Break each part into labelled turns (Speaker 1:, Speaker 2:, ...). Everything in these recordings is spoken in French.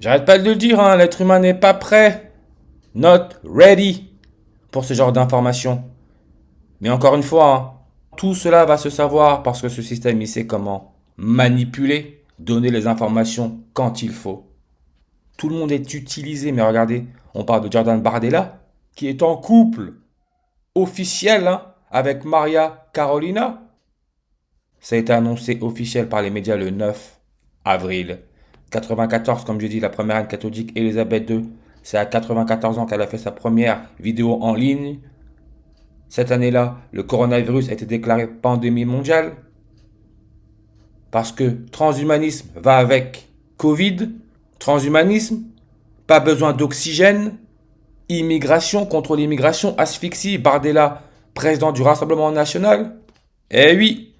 Speaker 1: J'arrête pas de le dire, hein, l'être humain n'est pas prêt. Not ready pour ce genre d'informations. Mais encore une fois, hein, tout cela va se savoir parce que ce système, il sait comment manipuler, donner les informations quand il faut. Tout le monde est utilisé, mais regardez, on parle de Jordan Bardella, qui est en couple officiel hein, avec Maria Carolina. Ça a été annoncé officiel par les médias le 9 avril 94, comme je dis, la première reine catholique, Elisabeth II. C'est à 94 ans qu'elle a fait sa première vidéo en ligne. Cette année-là, le coronavirus a été déclaré pandémie mondiale. Parce que transhumanisme va avec Covid. Transhumanisme, pas besoin d'oxygène. Immigration contre l'immigration, asphyxie, Bardella, président du Rassemblement national. Eh oui,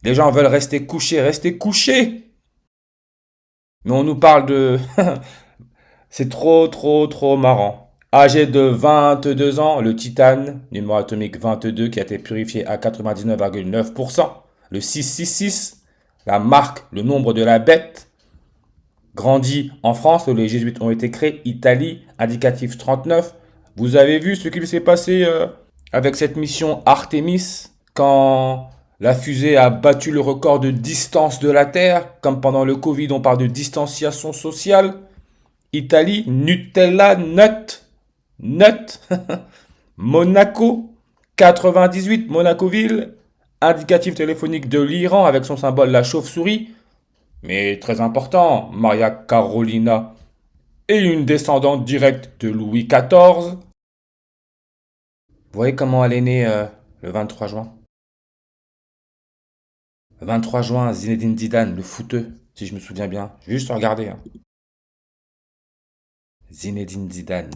Speaker 1: les gens veulent rester couchés, rester couchés. Mais on nous parle de... C'est trop, trop, trop marrant. Âgé de 22 ans, le titane, numéro atomique 22, qui a été purifié à 99,9%. Le 666, la marque, le nombre de la bête. Grandi en France, où les jésuites ont été créés. Italie, indicatif 39. Vous avez vu ce qu'il s'est passé avec cette mission Artemis quand la fusée a battu le record de distance de la Terre, comme pendant le Covid, on parle de distanciation sociale. Italie, Nutella, Nut. Monaco, 98, Monacoville. Indicatif téléphonique de l'Iran avec son symbole la chauve-souris. Mais très important, Maria Carolina est une descendante directe de Louis XIV. Vous voyez comment elle est née le 23 juin? Le 23 juin, Zinedine Zidane, le footeux, si je me souviens bien. Juste regarder. Hein. Zinedine Zidane.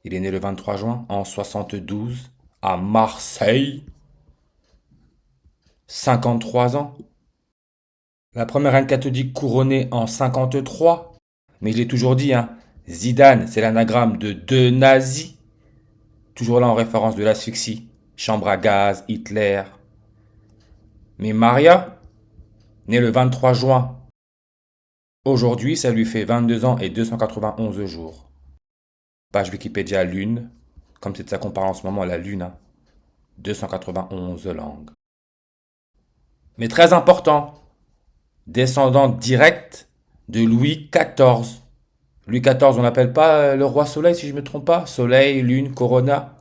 Speaker 1: Il est né le 23 juin en 72 à Marseille. 53 ans. La première reine catholique couronnée en 53. Mais je l'ai toujours dit, hein, Zidane, c'est l'anagramme de deux nazis. Toujours là en référence de l'asphyxie. Chambre à gaz, Hitler. Mais Maria, née le 23 juin. Aujourd'hui, ça lui fait 22 ans et 291 jours. Page Wikipédia Lune. Comme c'est de ça qu'on parle en ce moment, la Lune. Hein. 291 langues. Mais très important, descendante directe de Louis XIV. Louis XIV, on l'appelle pas le roi soleil si je ne me trompe pas. Soleil, lune, corona.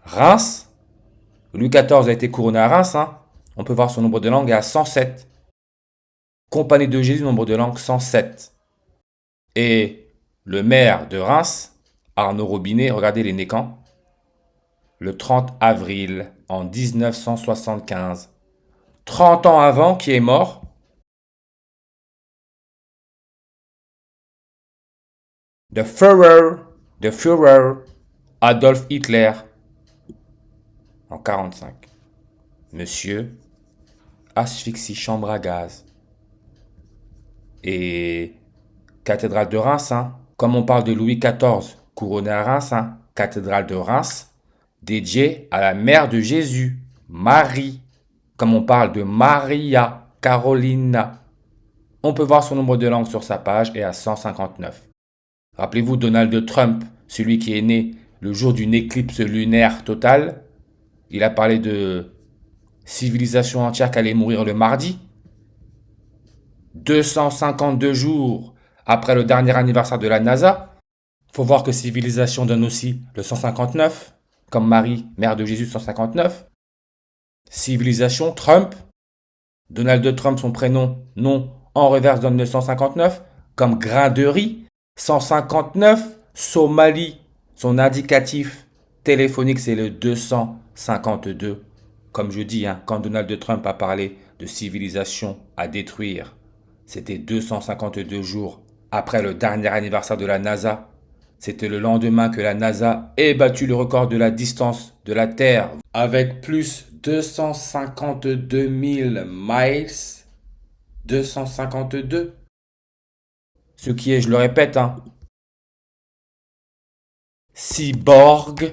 Speaker 1: Reims. Louis XIV a été couronné à Reims. Hein. On peut voir son nombre de langues est à 107. Compagnie de Jésus, nombre de langues 107. Et le maire de Reims, Arnaud Robinet, regardez les nés quand? Le 30 avril en 1975. 30 ans avant, qui est mort? The Führer, Adolf Hitler, en 45. Monsieur, asphyxie, chambre à gaz. Et cathédrale de Reims, hein, comme on parle de Louis XIV, couronné à Reims, hein, cathédrale de Reims, dédiée à la mère de Jésus, Marie, comme on parle de Maria Carolina. On peut voir son nombre de langues sur sa page et à 159. Rappelez-vous Donald Trump, celui qui est né le jour d'une éclipse lunaire totale. Il a parlé de civilisation entière qui allait mourir le mardi. 252 jours après le dernier anniversaire de la NASA. Faut voir que civilisation donne aussi le 159, comme Marie, mère de Jésus 159. Civilisation Trump. Donald Trump, son prénom, nom en reverse donne le 159, comme grain de riz. 159, Somalie, son indicatif téléphonique c'est le 252. Comme je dis, hein, quand Donald Trump a parlé de civilisation à détruire, c'était 252 jours après le dernier anniversaire de la NASA. C'était le lendemain que la NASA ait battu le record de la distance de la Terre avec plus 252 000 miles. 252. Ce qui est, je le répète, hein, cyborg,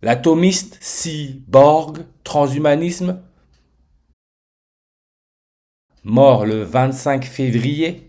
Speaker 1: l'atomiste, cyborg, transhumanisme, mort le 25 février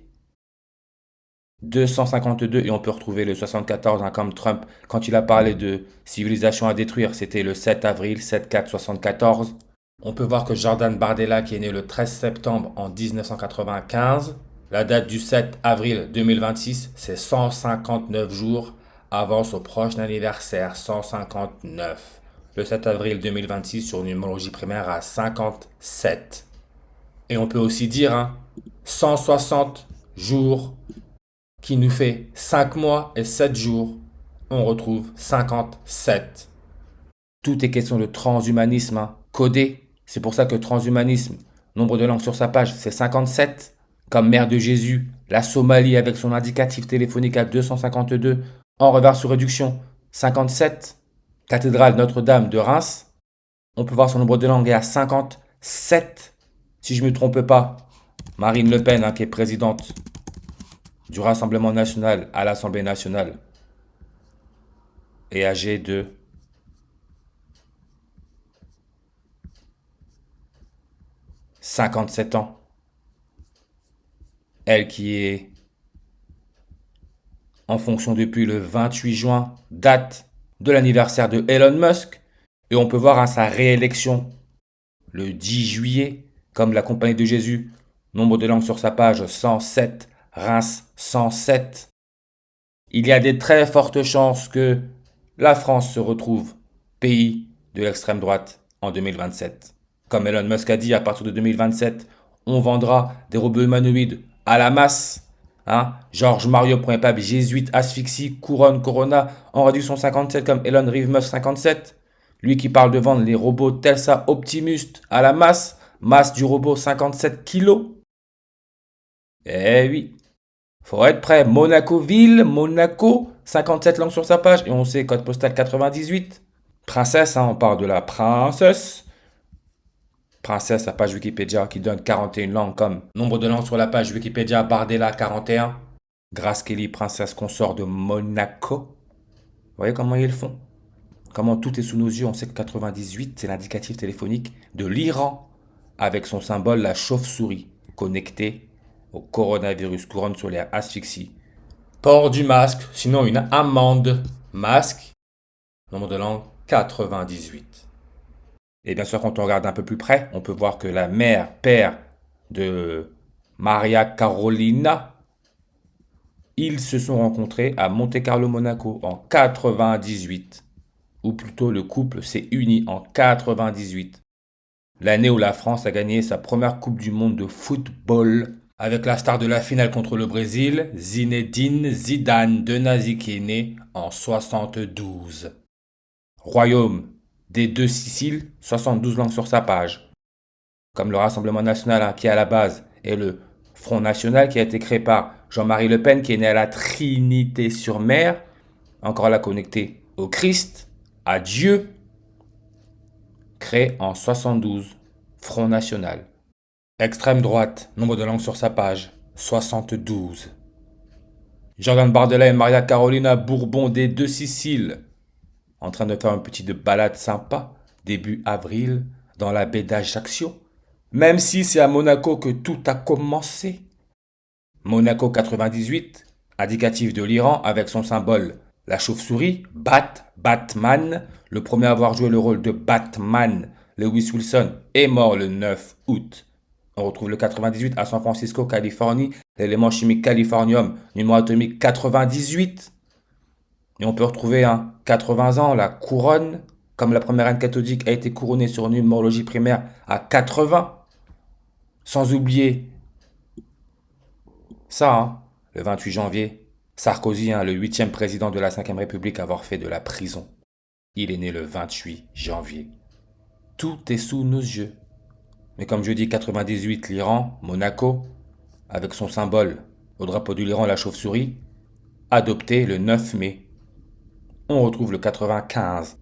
Speaker 1: 252, et on peut retrouver le 74, hein, comme Trump, quand il a parlé de civilisation à détruire, c'était le 7 avril 7-4-74. On peut voir que Jordan Bardella, qui est né le 13 septembre en 1995, la date du 7 avril 2026, c'est 159 jours avant son prochain anniversaire, 159. Le 7 avril 2026 sur numérologie primaire à 57. Et on peut aussi dire 160 jours qui nous fait 5 mois et 7 jours. On retrouve 57. Tout est question de transhumanisme, codé. C'est pour ça que transhumanisme, nombre de langues sur sa page, c'est 57. Comme Mère de Jésus, la Somalie avec son indicatif téléphonique à 252, en reverse sur réduction, 57. Cathédrale Notre-Dame de Reims, on peut voir son nombre de langues est à 57. Si je ne me trompe pas, Marine Le Pen, qui est présidente du Rassemblement national à l'Assemblée nationale, est âgée de 57 ans. Elle qui est en fonction depuis le 28 juin, date de l'anniversaire de Elon Musk. Et on peut voir sa réélection le 10 juillet, comme la Compagnie de Jésus, nombre de langues sur sa page 107, Reims 107. Il y a des très fortes chances que la France se retrouve pays de l'extrême droite en 2027. Comme Elon Musk a dit, à partir de 2027, on vendra des robots humanoïdes à la masse. Georges Mario, premier pape, jésuite, asphyxie, couronne, corona, en réduction 57 comme Elon Reeve Musk 57. Lui qui parle de vendre les robots Telsa Optimus à la masse, masse du robot 57 kilos. Eh oui, faut être prêt. Monaco-Ville, Monaco, 57 langues sur sa page. Et on sait, code postal 98. Princesse, on parle de la princesse. Princesse, la page Wikipédia qui donne 41 langues comme nombre de langues sur la page Wikipédia, Bardella 41. Grace Kelly, princesse consort de Monaco. Vous voyez comment ils font? Comment tout est sous nos yeux. On sait que 98, c'est l'indicatif téléphonique de l'Iran avec son symbole, la chauve-souris, connectée au coronavirus, couronne solaire, asphyxie. Port du masque, sinon une amende. Masque, nombre de langues 98. Et bien sûr, quand on regarde un peu plus près, on peut voir que la mère, père de Maria Carolina, ils se sont rencontrés à Monte Carlo, Monaco en 98. Ou plutôt le couple s'est uni en 98. L'année où la France a gagné sa première Coupe du Monde de football avec la star de la finale contre le Brésil, Zinedine Zidane de Nazi qui est né en 72. Royaume des deux Siciles, 72 langues sur sa page. Comme le Rassemblement national qui à la base est le Front national qui a été créé par Jean-Marie Le Pen qui est né à la Trinité-sur-Mer, encore là connecté au Christ, à Dieu, créé en 72, Front national. Extrême droite, nombre de langues sur sa page, 72. Jordan Bardella et Maria Carolina Bourbon des deux Siciles, en train de faire une petite balade sympa, début avril, dans la baie d'Ajaccio. Même si c'est à Monaco que tout a commencé. Monaco 98, indicatif de l'Iran avec son symbole, la chauve-souris, Batman, le premier à avoir joué le rôle de Batman, Lewis Wilson, est mort le 9 août. On retrouve le 98 à San Francisco, Californie, l'élément chimique californium, numéro atomique 98. Et on peut retrouver 80 ans, la couronne, comme la première reine catholique a été couronnée sur une numérologie primaire à 80. Sans oublier ça, le 28 janvier, Sarkozy, le 8e président de la 5e République à avoir fait de la prison. Il est né le 28 janvier. Tout est sous nos yeux. Mais comme je dis, 98, l'Iran, Monaco, avec son symbole au drapeau de l'Iran, la chauve-souris, adopté le 9 mai. On retrouve le 95.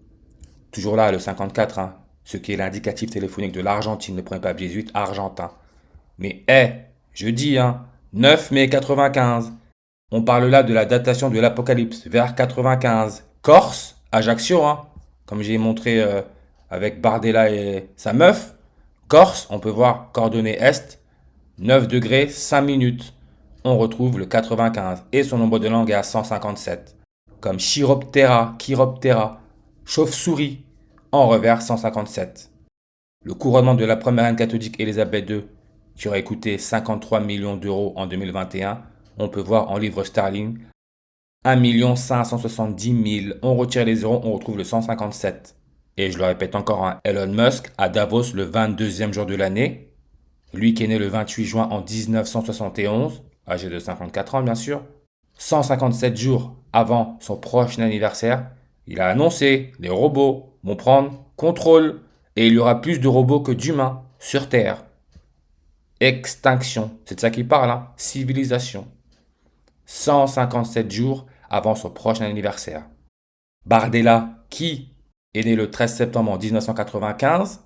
Speaker 1: Toujours là, le 54, ce qui est l'indicatif téléphonique de l'Argentine, le premier pape jésuite argentin. Mais, je dis, 9 mai 95. On parle là de la datation de l'Apocalypse, vers 95. Corse, Ajaccio, comme j'ai montré avec Bardella et sa meuf. Corse, on peut voir coordonnées Est, 9 degrés, 5 minutes, on retrouve le 95 et son nombre de langues est à 157. Comme Chiroptera, Chiroptera, chauve-souris, en revers 157. Le couronnement de la première reine catholique Élisabeth II, qui aurait coûté 53 millions d'euros en 2021, on peut voir en livres sterling 1 570 000. On retire les zéros, on retrouve le 157. Et je le répète encore, hein, Elon Musk à Davos le 22e jour de l'année. Lui qui est né le 28 juin en 1971, âgé de 54 ans bien sûr. 157 jours avant son prochain anniversaire, il a annoncé les robots vont prendre contrôle et il y aura plus de robots que d'humains sur Terre. Extinction, c'est de ça qu'il parle, hein. Civilisation. 157 jours avant son prochain anniversaire. Bardella, qui est né le 13 septembre 1995,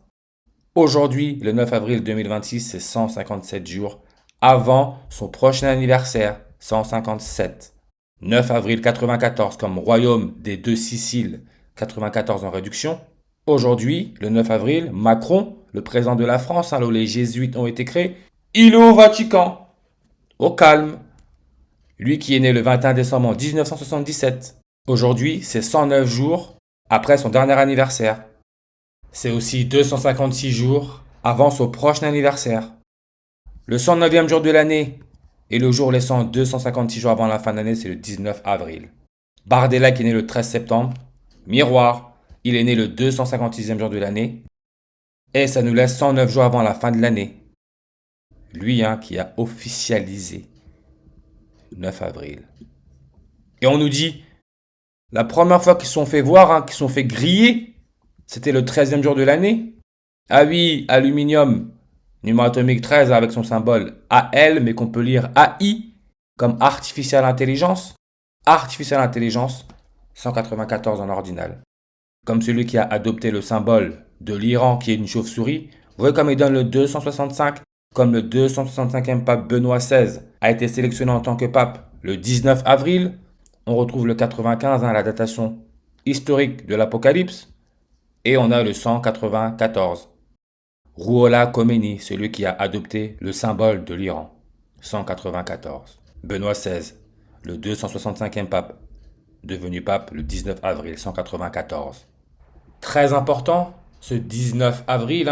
Speaker 1: aujourd'hui, le 9 avril 2026, c'est 157 jours avant son prochain anniversaire, 157. 9 avril 94 comme royaume des deux Siciles, 94 en réduction. Aujourd'hui, le 9 avril, Macron, le président de la France, là où les jésuites ont été créés, il est au Vatican, au calme. Lui qui est né le 21 décembre 1977. Aujourd'hui, c'est 109 jours après son dernier anniversaire. C'est aussi 256 jours avant son prochain anniversaire. Le 109e jour de l'année et le jour laissant 256 jours avant la fin de l'année, c'est le 19 avril. Bardella qui est né le 13 septembre. Miroir, il est né le 256e jour de l'année. Et ça nous laisse 109 jours avant la fin de l'année. Lui qui a officialisé 9 avril. Et on nous dit, la première fois qu'ils se sont fait voir, qu'ils se sont fait griller, c'était le 13e jour de l'année. Ah oui, aluminium, numéro atomique 13 avec son symbole AL, mais qu'on peut lire AI, comme Artificial Intelligence. Artificial Intelligence, 194 en ordinal. Comme celui qui a adopté le symbole de l'Iran, qui est une chauve-souris. Vous voyez comme il donne le 265, comme le 265e pape Benoît XVI a été sélectionné en tant que pape le 19 avril. On retrouve le 95, la datation historique de l'Apocalypse. Et on a le 194. Rouhollah Khomeini, celui qui a adopté le symbole de l'Iran. 194. Benoît XVI, le 265e pape, devenu pape le 19 avril 194. Très important, ce 19 avril,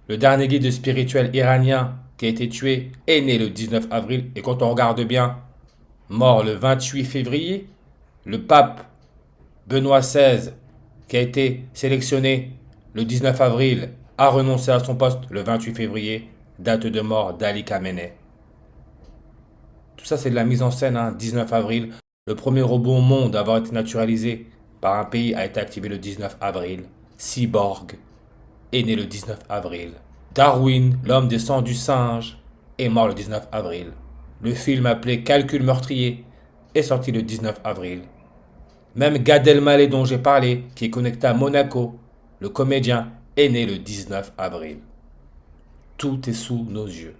Speaker 1: le dernier guide spirituel iranien qui a été tué est né le 19 avril. Et quand on regarde bien, mort le 28 février, le pape Benoît XVI, qui a été sélectionné le 19 avril, a renoncé à son poste le 28 février, date de mort d'Ali Khamenei. Tout ça, c'est de la mise en scène, 19 avril. Le premier robot au monde à avoir été naturalisé par un pays a été activé le 19 avril. Cyborg est né le 19 avril. Darwin, l'homme des sangs du singe, est mort le 19 avril. Le film appelé Calcul meurtrier est sorti le 19 avril. Même Gad Elmaleh dont j'ai parlé, qui est connecté à Monaco, le comédien, est né le 19 avril. Tout est sous nos yeux.